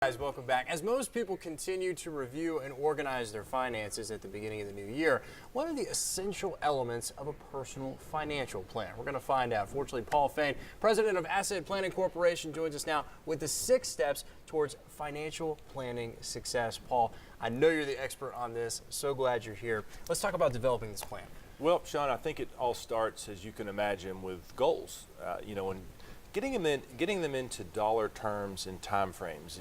Guys, welcome back. As most people continue to review and organize their finances at the beginning of the new year, what are the essential elements of a personal financial plan? We're going to find out. Fortunately, Paul Fain, president of Asset Planning Corporation, joins us now with the 6 steps towards financial planning success. Paul, I know you're the expert on this. So glad you're here. Let's talk about developing this plan. Well, Sean, I think it all starts, as you can imagine, with goals. And getting them into dollar terms and time frames.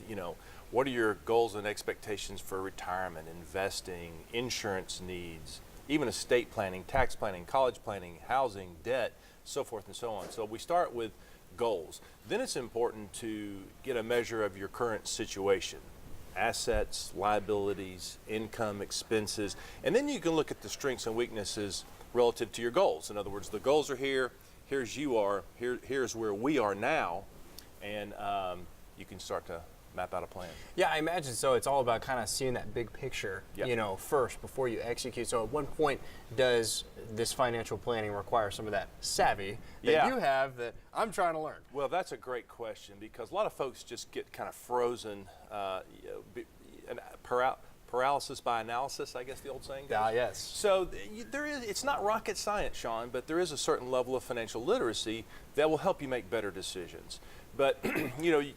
What are your goals and expectations for retirement, investing, insurance needs, even estate planning, tax planning, college planning, housing, debt, so forth and so on. So we start with goals. Then it's important to get a measure of your current situation. Assets, liabilities, income, expenses, and then you can look at the strengths and weaknesses relative to your goals. In other words, the goals are here, here's you are, here's where we are now, and you can start to map out a plan. Yeah, I imagine so. It's all about kind of seeing that big picture, Yep. First before you execute. So at what point does this financial planning require some of that savvy that you have that I'm trying to learn? Well, that's a great question, because a lot of folks just get kind of frozen, paralysis by analysis, I guess the old saying goes. Yes. So it's not rocket science, Sean, but there is a certain level of financial literacy that will help you make better decisions. But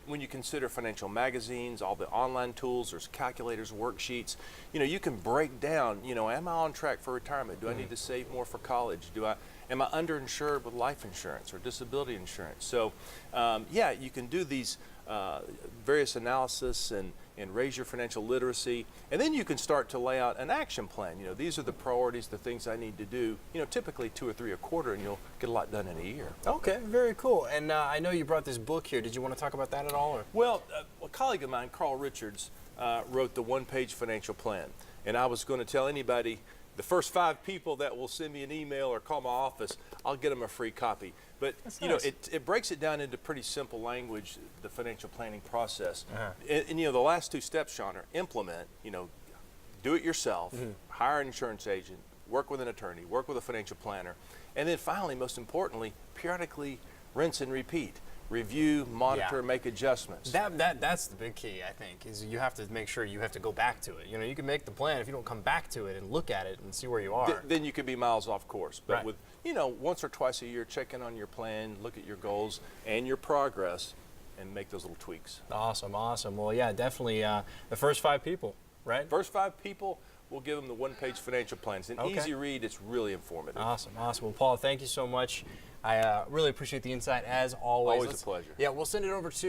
when you consider financial magazines, all the online tools, there's calculators, worksheets, you can break down, am I on track for retirement? Do I need to save more for college? Am I underinsured with life insurance or disability insurance? So you can do these various analysis and raise your financial literacy, and then you can start to lay out an action plan. These are the priorities, the things I need to do, typically 2 or 3 a quarter, and you'll get a lot done in a year. Okay, very cool. And I know you brought this book here. Did you want to talk about that at all? Or? Well, a colleague of mine, Carl Richards, wrote the one-page financial plan, and I was going to tell anybody, the first 5 people that will send me an email or call my office, I'll get them a free copy. But nice. It breaks it down into pretty simple language, the financial planning process. And the last 2 steps, Sean, are implement. Do it yourself. Hire an insurance agent. Work with an attorney. Work with a financial planner. And then finally, most importantly, periodically rinse and repeat. Review, monitor, make adjustments. That's the big key, I think, is you have to make sure you have to go back to it. You can make the plan if you don't come back to it and look at it and see where you are. Then you could be miles off course. But right. with, once or twice a year, check in on your plan, look at your goals and your progress, and make those little tweaks. Awesome. Well, yeah, definitely the first 5 people, right? First 5 people, we'll give them the one-page financial plan. It's an easy read. It's really informative. Awesome. Well, Paul, thank you so much. I really appreciate the insight, as always. Always a pleasure. Yeah, we'll send it over to